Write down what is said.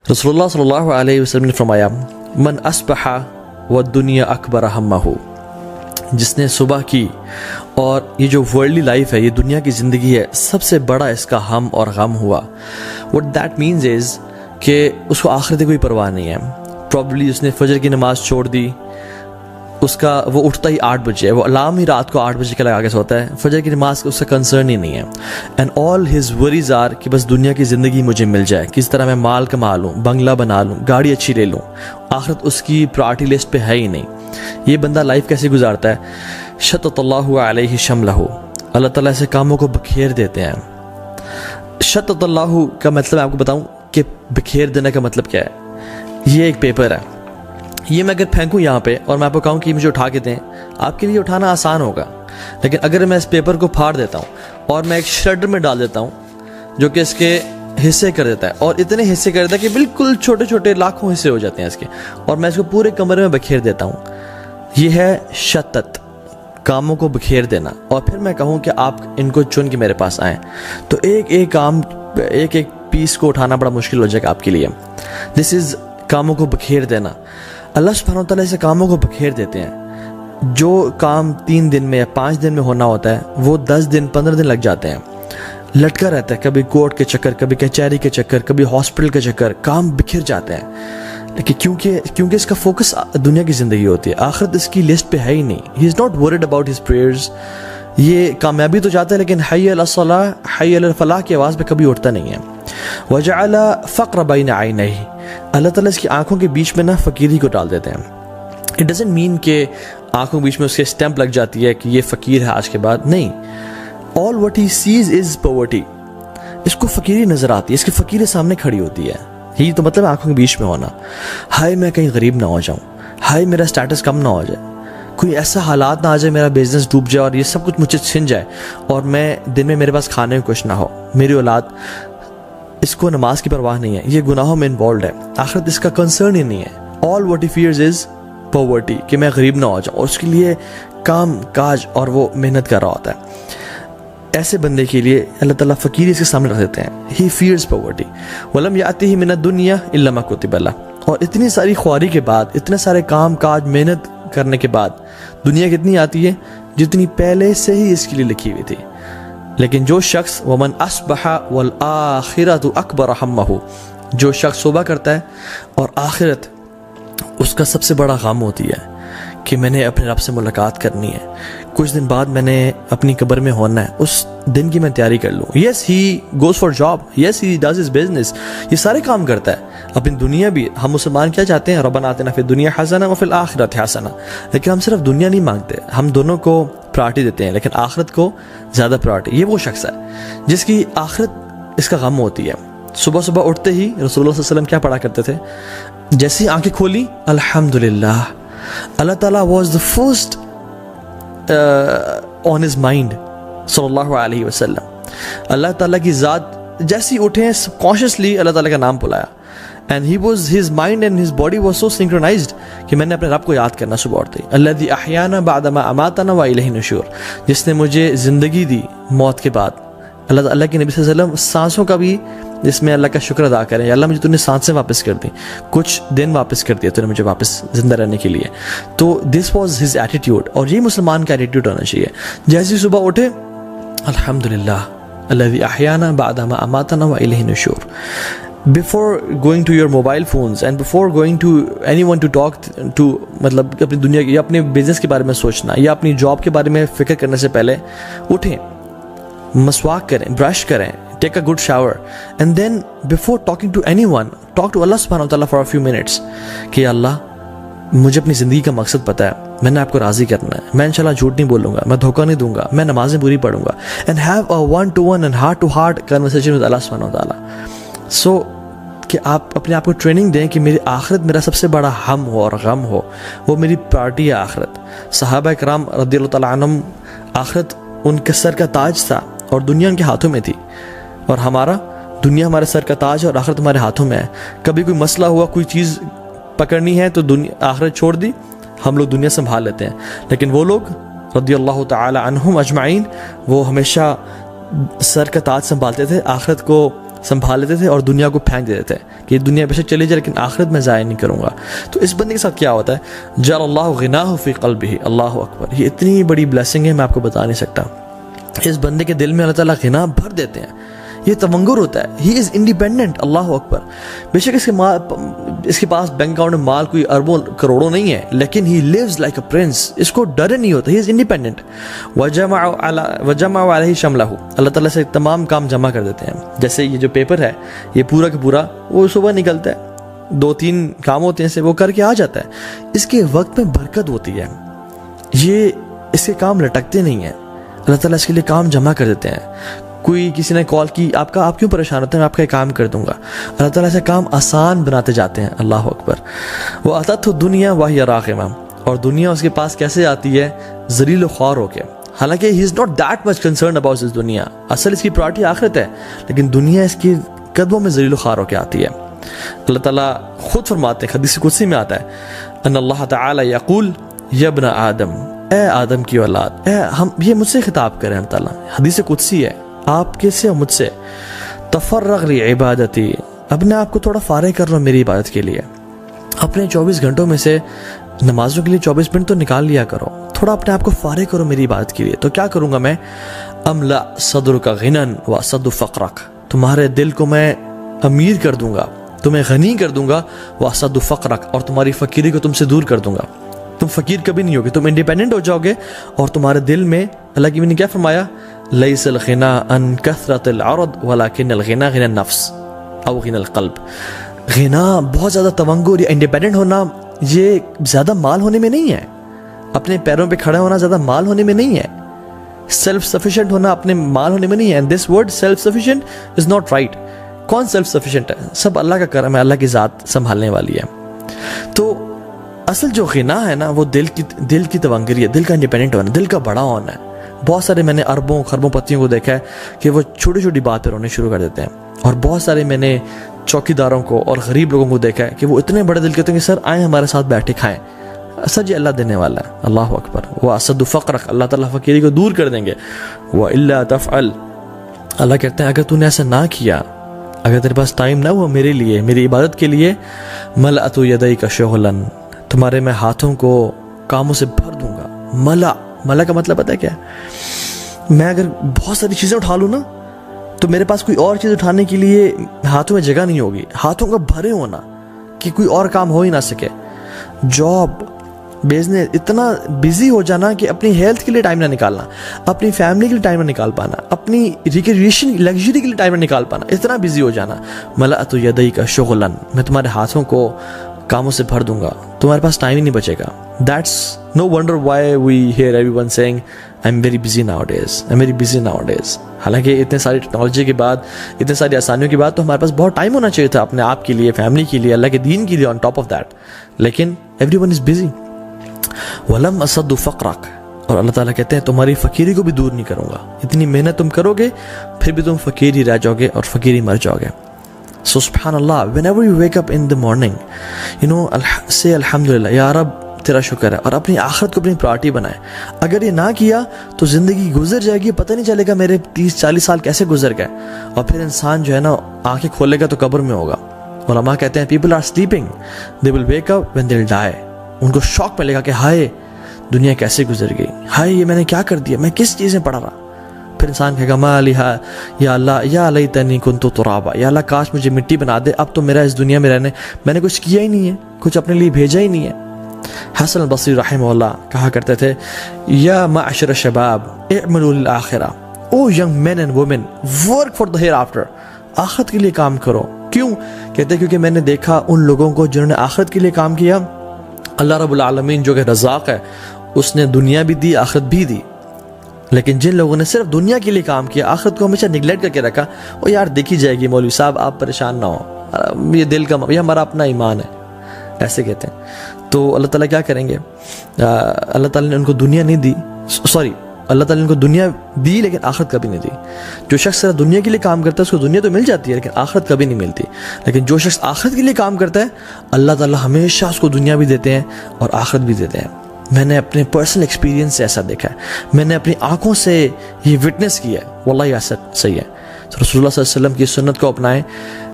रसूलुल्लाह सल्लल्लाहु अलैहि वसल्लम ने फरमाया, मन अस्बहा व दुनिया अकबर हम्महु, जिसने सुबह की और ये जो वर्ल्डली लाइफ है, ये दुनिया की ज़िंदगी है, सबसे बड़ा इसका हम और गम हुआ। व्हाट दैट मीन्स इज़ कि उसको आखिरत की कोई परवाह नहीं है। प्रॉब्ली उसने फजर की नमाज़ छोड़ दी, उसका वो उठता ही 8 बजे है, वो अलार्म ही रात को 8 बजे का लगा के सोता है, फजर की नमाज का उसका कंसर्न ही नहीं है। And all his worries are कि बस दुनिया की ज़िंदगी मुझे मिल जाए, किस तरह मैं माल कमा लूँ, बंगला बना लूँ, गाड़ी अच्छी ले लूँ। आखिरत उसकी प्रायोरिटी लिस्ट पे है ही नहीं। ये बंदा लाइफ कैसे गुजारता है? शत्तल्लाहु अलैहि शमलहु, अल्लाह ताला ऐसे कामों को बखेर देते हैं। शत्तल्लाहु का मतलब मैं आपको बताऊँ कि बखेर देने का मतलब क्या है। ये एक पेपर है, ये मैं अगर फेंकूँ यहाँ पे और मैं आपको कहूँ कि मुझे उठा के दें, आपके लिए उठाना आसान होगा। लेकिन अगर मैं इस पेपर को फाड़ देता हूँ और मैं एक श्रेडर में डाल देता हूँ जो कि इसके हिस्से कर देता है, और इतने हिस्से कर देता है कि बिल्कुल छोटे छोटे लाखों हिस्से हो जाते हैं इसके, और मैं इसको पूरे कमरे में बखेर देता हूँ, ये है शत्तत, कामों को बखेर देना। और फिर मैं कहूँ कि आप इनको चुन के मेरे पास आएँ, तो एक एक काम, एक एक पीस को उठाना बड़ा मुश्किल हो जाएगा आपके लिए। दिस इज़ कामों को बखेर देना। अल्लाह सुब्हानहू व तआला ऐसे कामों को बखेर देते हैं। जो काम 3 दिन में या 5 दिन में होना होता है, वो 10 दिन 15 दिन लग जाते हैं। लटका रहता है, कभी कोर्ट के चक्कर, कभी कचहरी के चक्कर, कभी हॉस्पिटल के चक्कर, काम बिखर जाते हैं। लेकिन क्योंकि इसका फोकस दुनिया की ज़िंदगी होती है, आखिरत इसकी लिस्ट पे है ही नहीं। He is not worried about his prayers. ये कामयाबी तो चाहता है, लेकिन हय्य अला सलाह हय्य अला फलाह की आवाज़ पे कभी उठता नहीं है। वजअला फ़क़्र बैन ऐनैहि, अल्लाह ताला इसकी आंखों के बीच में ना फ़कीरी को डाल देते हैं। इट डज़न्ट मीन कि आंखों के बीच में उसके स्टैंप लग जाती है कि ये फ़कीर है आज के बाद, नहीं। All what he sees is poverty, इसको फ़कीरी नज़र आती है, इसकी फ़कीर सामने खड़ी होती है। यही तो मतलब आंखों के बीच में होना। हाय मैं कहीं गरीब ना हो जाऊँ, हाय मेरा स्टेटस कम ना हो जाए, कोई ऐसा हालात ना आ जाए, मेरा बिजनेस डूब जाए और ये सब कुछ मुझे छिन जाए, और मैं दिन में मेरे पास खाने को कुछ ना हो, मेरी औलाद, इसको नमाज की परवाह नहीं है, ये गुनाहों में इन्वॉल्व है, आखिरत इसका कंसर्न ही नहीं है। All what he fears is poverty, कि मैं गरीब ना हो जाऊँ, और उसके लिए काम काज और वो मेहनत कर रहा होता है। ऐसे बंदे के लिए अल्लाह ताला फ़कीर इसके सामने रख देते हैं। ही फियर्स पॉवर्टी वलम यातिही मिनद दुनिया इल्ला मा कुतिबा लह, और इतनी सारी ख्वारी के बाद, इतने सारे काम काज मेहनत करने के बाद दुनिया कितनी आती है जितनी पहले से ही इसके लिए लिखी हुई थी। लेकिन जो शख्स वमन अस्बहा वल आखिरतु अकबर हम्महु, जो शख्स सुबह करता है और आखिरत उसका सबसे बड़ा गम होती है कि मैंने अपने रब से मुलाकात करनी है, कुछ दिन बाद मैंने अपनी कब्र में होना है, उस दिन की मैं तैयारी कर लूँ। Yes he goes for job, yes he does his business, ये सारे काम करता है, अपनी दुनिया भी। हम मुसलमान क्या चाहते हैं? रब्बना आतिना फिद दुनिया हसना व फिल आखिरति हसना। लेकिन हम सिर्फ दुनिया नहीं मांगते, हम दोनों को प्रायोरिटी देते हैं, लेकिन आखिरत को ज़्यादा प्रायोरिटी। ये वो शख्स है जिसकी आखिरत इसका गम होती है। सुबह सुबह उठते ही रसूलुल्लाह सल्लल्लाहु अलैहि वसल्लम क्या पढ़ा करते थे? जैसे ही आंखें खोली, अल्हम्दुलिल्लाह, अल्लाह ताला was the first on his mind सल्लल्लाहु अलैहि वसल्लम। अल्लाह ताला की ज़ात जैसे ही उठे, कॉन्शियसली अल्लाह ताला का नाम बुलाया, and he was, his mind and his body was so synchronised कि मैंने अपने रब को याद करना सुबह उठते ही। अल्लज़ी अहयाना बअद मा अमातना व इलैहि नुशूर, जिसने मुझे ज़िंदगी दी मौत के बाद। अल्लाह के नबी सल्लल्लाहु अलैहि वसल्लम सांसों का भी जिसमें अल्लाह का शुक्र अदा करें, अल्लाह मुझे तूने सांसें वापस कर दी, कुछ दिन वापस कर दिया तूने मुझे वापस जिंदा रहने के लिए। तो दिस वाज हिज एटीट्यूड, और ये मुसलमान का एटीट्यूड होना चाहिए। जैसे ही सुबह उठे, अल्हम्दुलिल्लाह अल्लज़ी अहयाना बअद मा अमातना व इलैहि नुशूर। Before going to your mobile phones and before going to anyone to talk to, मतलब अपनी दुनिया या अपने बिजनेस के बारे में सोचना या अपनी जॉब के बारे में फिक्र करने से पहले उठें, मसवाक करें, ब्रश करें, take a good shower, and then before talking to anyone, talk to Allah subhanahu wa ta'ala for a few minutes कि अल्लाह मुझे अपनी ज़िंदगी का मकसद पता है, मैंने आपको राज़ी करना है, मैं इंशाल्लाह झूठ नहीं बोलूँगा, मैं धोखा नहीं दूंगा, मैं नमाज़ें पूरी पढ़ूंगा, and have a one-to-one and heart-to-heart conversation with Allah subhanahu wa ta'ala। So कि आप अपने आप को ट्रेनिंग दें कि मेरी आखिरत मेरा सबसे बड़ा हम हो और गम हो, वो मेरी प्रायोरिटी है आखिरत। सहाबा किराम रज़ियल्लाहु तआला अन्हुम, आखिरत उनके सर का ताज था और दुनिया उनके हाथों में थी, और हमारा दुनिया हमारे सर का ताज और आखिरत हमारे हाथों में है। कभी कोई मसला हुआ, कोई चीज़ पकड़नी है तो दुनिया आखिरत छोड़ दी, हम लोग दुनिया संभाल लेते हैं। लेकिन वो लोग रज़ियल्लाहु तआला अन्हुम अजमाइन, वो हमेशा सर का ताज संभालते थे, आखिरत को संभाल लेते थे और दुनिया को फेंक देते थे कि ये दुनिया बेशक चली जाए लेकिन आखिरत में ज़ाया नहीं करूँगा। तो इस बंदे के साथ क्या होता है, जअल्लाहु गिनाहु फी क़ल्बिही, अल्लाहु अकबर, ये इतनी बड़ी ब्लेसिंग है मैं आपको बता नहीं सकता। इस बंदे के दिल में अल्लाह ताला गिना भर देते हैं, ये तवंगुर होता है, ही इज़ इंडिपेंडेंट, अल्लाह अकबर। बेशक इसके पास बैंक अकाउंट में माल कोई अरबों करोड़ों नहीं है, लेकिन he lives like a prince, इसको डर नहीं होता, ही इज़ इंडिपेंडेंट। वजमा अलैहि शमलहु, अल्लाह ताला से तमाम काम जमा कर देते हैं। जैसे ये जो पेपर है ये पूरा का पूरा वो सुबह निकलता है, 2-3 काम होते हैं से वो करके आ जाता है। इसके वक्त में बरकत होती है, ये इसके काम लटकते नहीं हैं, अल्लाह ताला इसके लिए काम जमा कर देते हैं। कोई किसी ने कॉल की, आप क्यों परेशान होते हैं, मैं आपका काम कर दूंगा, अल्लाह ताला से काम आसान बनाते जाते हैं, अल्लाह अकबर। वो अतत दुनिया वाहिया राग़िमा, और दुनिया उसके पास कैसे आती है, ज़लील व ख्वार होके। हालांकि he is not that much concern about this दुनिया, असल इसकी प्रायोरिटी आखिरत है, लेकिन दुनिया इसकी कदमों में ज़लील व ख्वार होके आती है। अल्लाह ताला खुद फरमाते हैं, हदीस कुदसी में आता है, अन्नल्लाह ताला यक़ूल या इब्न आदम, ए आदम की औलाद, ये मुझसे खिताब करें अल्लाह ताला, हदीस कुदसी है आपके से और मुझसे, तफर्रग ली इबादती, अपने आप को थोड़ा फारिग कर लो मेरी इबादत के लिए, अपने 24 घंटों में से नमाजों के लिए 24 मिनट तो निकाल लिया करो, थोड़ा अपने आप को फारिग करो मेरी इबादत के लिए। तो क्या करूँगा मैं, अमला सदर का गिनन व सद फ़क़रक, तुम्हारे दिल को मैं अमीर कर दूंगा, तुम्हें गनी कर दूंगा, व सद फ़क़रक, और तुम्हारी फ़कीरी को तुमसे दूर कर दूंगा। तुम फ़कीर कभी नहीं होगे, तुम इंडिपेंडेंट हो जाओगे, और तुम्हारे दिल में, अल्लाह की ने क्या फरमाया, लैसल गिना अन कसरतिल अरद वलाकिनल गिना गिना नफ्स औ गिनल क़ल्ब। गिना बहुत ज़्यादा तवंगुर या इंडिपेंडेंट होना, ये ज़्यादा माल होने में नहीं है, अपने पैरों पे खड़ा होना ज़्यादा माल होने में नहीं है, सेल्फ सफिशिएंट होना अपने माल होने में नहीं है। And this word self sufficient is not right. कौन सेल्फ सफिशिएंट है, सब अल्लाह का करम है, अल्लाह की ज़ात संभालने वाली है। तो असल जो गिना है ना, वो दिल की तवंगरी है, दिल का इंडिपेंडेंट होना, दिल का बड़ा होना है। बहुत सारे मैंने अरबों खरबों पतियों को देखा है कि वो छोटी छोटी बात पर रोने शुरू कर देते हैं, और बहुत सारे मैंने चौकीदारों को और गरीब लोगों को देखा है कि वो इतने बड़े दिल के होते हैं कि सर आए हमारे साथ बैठे खाएं, सर ये अल्लाह देने वाला है, अल्लाह अकबर। वह असद फ़क़रक, अल्लाह ताला फ़कीरी को दूर कर देंगे। वह इल्ला तफ़अल, अल्लाह कहते हैं अगर तूने ऐसा ना किया, अगर तेरे पास टाइम ना हुआ मेरे लिए, मेरी इबादत के लिए, मलअतु यदैका शुग़लन, तुम्हारे मैं हाथों को कामों से भर दूंगा। मला का मतलब पता है क्या है, मैं अगर बहुत सारी चीज़ें उठा लूँ ना, तो मेरे पास कोई और चीज़ उठाने के लिए हाथों में जगह नहीं होगी, हाथों का भरे होना कि कोई और काम हो ही ना सके। जॉब बिजनेस, इतना बिजी हो जाना कि अपनी हेल्थ के लिए टाइम ना निकालना, अपनी फैमिली के लिए टाइम ना निकाल पाना, अपनी रिक्रिएशन लग्जरी के लिए टाइम ना निकाल पाना, इतना बिजी हो जाना। मलअतु यदैका शुग़लन, मैं तुम्हारे हाथों को कामों से भर दूंगा, तुम्हारे पास टाइम ही नहीं बचेगा। That's no wonder why we hear everyone saying I'm very busy nowadays, I'm very busy nowadays। हालांकि इतने सारी टेक्नोलॉजी के बाद, इतने सारी आसानियों के बाद तो हमारे पास बहुत टाइम होना चाहिए था अपने आप के लिए, फैमिली के लिए, अल्लाह के दीन के लिए, ऑन टॉप ऑफ दैट, लेकिन एवरीवन इज बिजी। वलम असद्दु फ़क़रक, और अल्लाह ताला कहते हैं तुम्हारी फ़कीरी को भी दूर नहीं करूँगा। इतनी मेहनत तुम करोगे फिर भी तुम फ़कीर ही रह जाओगे और फ़कीर ही मर जाओगे। So subhanallah, whenever you wake up in the morning, you know, say alhamdulillah, या रब तेरा शुक्र है, और अपनी आखिरत को अपनी प्रायोरिटी बनाए। अगर ये ना किया तो ज़िंदगी गुजर जाएगी, पता नहीं चलेगा मेरे 30-40 साल कैसे गुजर गए, और फिर इंसान जो है ना आंखें खोलेगा तो कब्र में होगा। उलमा कहते हैं people are sleeping, they will wake up when they'll die। उनको शौक मिलेगा कि हाय दुनिया कैसे गुजर गई, हाय ये मैंने क्या कर दिया, मैं किस चीज़ में पड़ा रहा। फिर इंसान कहेगा मालिहा या अल्लाह या लैतनी कुन्तु तुराबा, या अल्लाह काश मुझे मिट्टी बना दे, अब तो मेरा इस दुनिया में रहने, मैंने कुछ किया ही नहीं है, कुछ अपने लिए भेजा ही नहीं है। हसन अल बसरी रहमहुल्लाह कहा करते थे, या माशर शबाब इअमलू लिल आखिरा, O young man and women work for the hereafter, आखिरत के लिए काम करो। क्यों? कहते क्योंकि मैंने देखा उन लोगों को जिन्होंने आखिरत के लिए काम किया, अल्लाह रब्बुल आलमीन जो कि रज़ाक है, उसने दुनिया भी दी आखिरत भी दी। लेकिन जिन लोगों ने सिर्फ दुनिया के लिए काम किया, आखिरत को हमेशा निगलेक्ट करके रखा, वो यार देखी जाएगी मौलवी साहब, आप परेशान ना हो, ये दिल का, ये हमारा अपना ईमान है, ऐसे कहते हैं। तो अल्लाह ताला क्या करेंगे, अल्लाह ताला ने उनको दुनिया नहीं दी, सॉरी अल्लाह ताला ने उनको दुनिया दी लेकिन आखिरत कभी नहीं दी। जो शख्स सिर्फ दुनिया के लिए काम करता है उसको दुनिया तो मिल जाती है लेकिन आखिरत कभी नहीं मिलती। लेकिन जो शख्स आखिरत के लिए काम करता है, अल्लाह ताला हमेशा उसको दुनिया भी देते हैं और आखिरत भी देते हैं। मैंने अपने पर्सनल एक्सपीरियंस से ऐसा देखा है, मैंने अपनी आंखों से ये विटनेस किया है, वल्लाह ऐसा सही है। तो रसूलुल्लाह सल्लल्लाहु अलैहि वसल्लम की सुन्नत को अपनाएं।